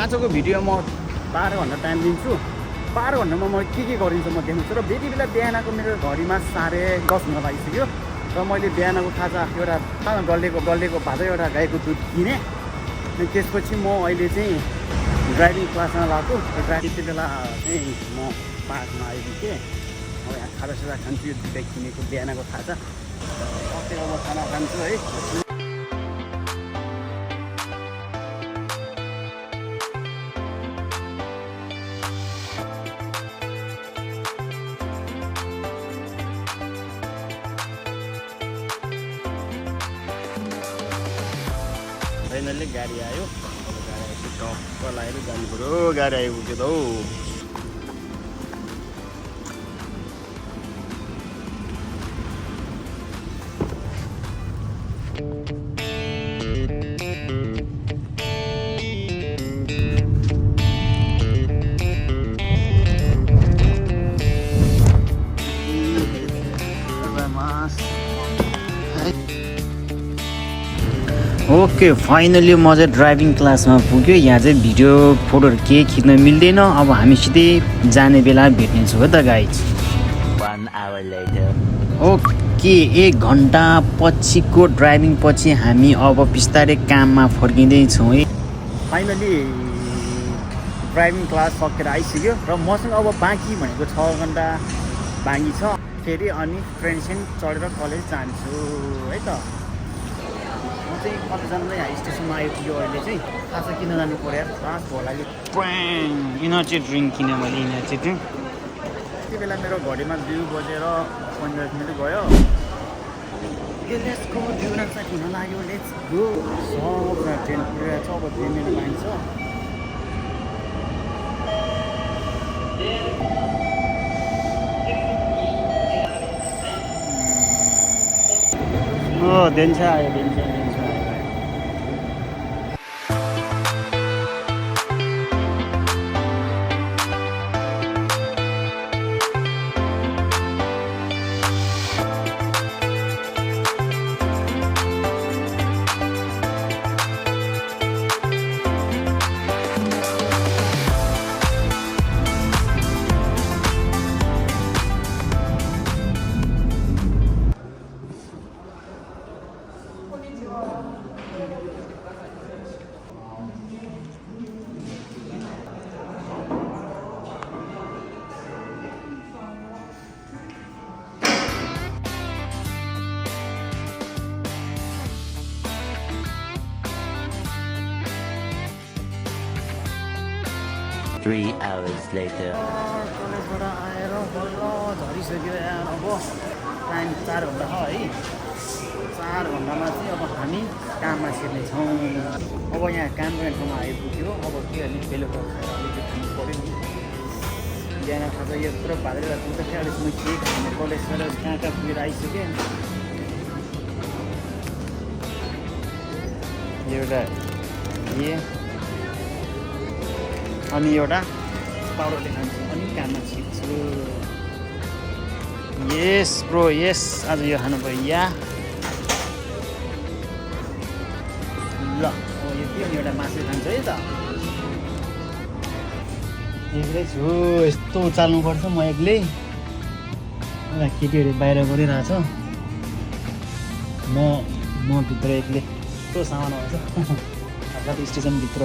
आजको भिडियो म 12 घन्टा टाइम दिन्छु। 12 घन्टामा म के गरिन्छु म देखाउँछु। र त्यति बेला बिहानको मेरो घडीमा 10:30 हुन लागिसक्यो र मैले बिहानको खाजा एउटा डल्लेको भातै एउटा गाईको दुध किनेँ। अनि त्यसपछि म अहिले चाहिँ ड्राइभिङ क्लासमा लगाएको। त्यति बेला चाहिँ म पार्कमा आइपुगेँ। अब यहाँ खाजासाजा खान्छु, यो दुधै किनेको बिहानको खाजा। अब म खाना खान्छु है। फाइनल्ली गाडी आयो। अब गाडी आएपछि टक्क लगाएर जानु पऱ्यो। गाडी आइपुग्यो त हौ। ओके फाइनली म चाहिँ ड्राइभिङ क्लासमा पुग्यो। यहाँ चाहिँ भिडियो फोटोहरू केही खिच्न मिल्दैन। अब हामी सिधै जाने बेला भेट्नेछौँ है त गाइज। 1 hour later. ओके 1 घन्टा पछिको ड्राइभिङ पछि हामी अब बिस्तारै काममा फर्किँदैछौँ है। फाइनली ड्राइभिङ क्लास सकेर आइसक्यो र मसँग अब बाँकी भनेको 6 घन्टा बाँकी छ फेरि। अनि ट्रेनसेन चढेर कलेज जान्छु है त। म चाहिँ कतिजनालाई यहाँ स्टेसनमा आइपुग्यो। अहिले चाहिँ खाजा किन जानु पऱ्यो यार, खास भयो लागि। इनर्जी ड्रिङ्क किनेँ मैले, इनर्जी ड्रिङ्क। त्यति बेला मेरो घडीमा 2:15 गयो। लेट्स गो, 2:60 हुन लाग्यो। Let's go. सबजना ट्रेन पुगेको छ। अब 2 मिनट लाइन छ। देन्छ आयो, देन्छ आयो। Three hours later. कलेजबाट आएर बल्ल झरिसक्यो यार। अब टाइम 4 घन्टा छ है। 4 घन्टामा चाहिँ अब हामी काममा छिर्नेछौँ। अब यहाँ काम गर्ने ठाउँमा आइपुग्यो। अब के गर्ने, बेलुका खाएर अलिकति खानु पऱ्यो नि। बिहान खाजा यत्रो भालेर पुग्दाखेरि अहिलेसम्म के खाने। कलेज कहाँ पुगेर आइसक्यो। एउटा अनि एउटा पाउडरले खान्छु अनि काममा छिर्छु। यस ब्रो, यस। आज यो खानु पऱ्यो या। ल यति अनि एउटा मासु खान्छु है त। एक्लै छु, यस्तो चाल्नुपर्छ म एक्लै। एउटा केटीहरू बाहिर गरिरहेछ, म भित्र एक्लै। यस्तो सामान आउँछ। स्टेसनभित्र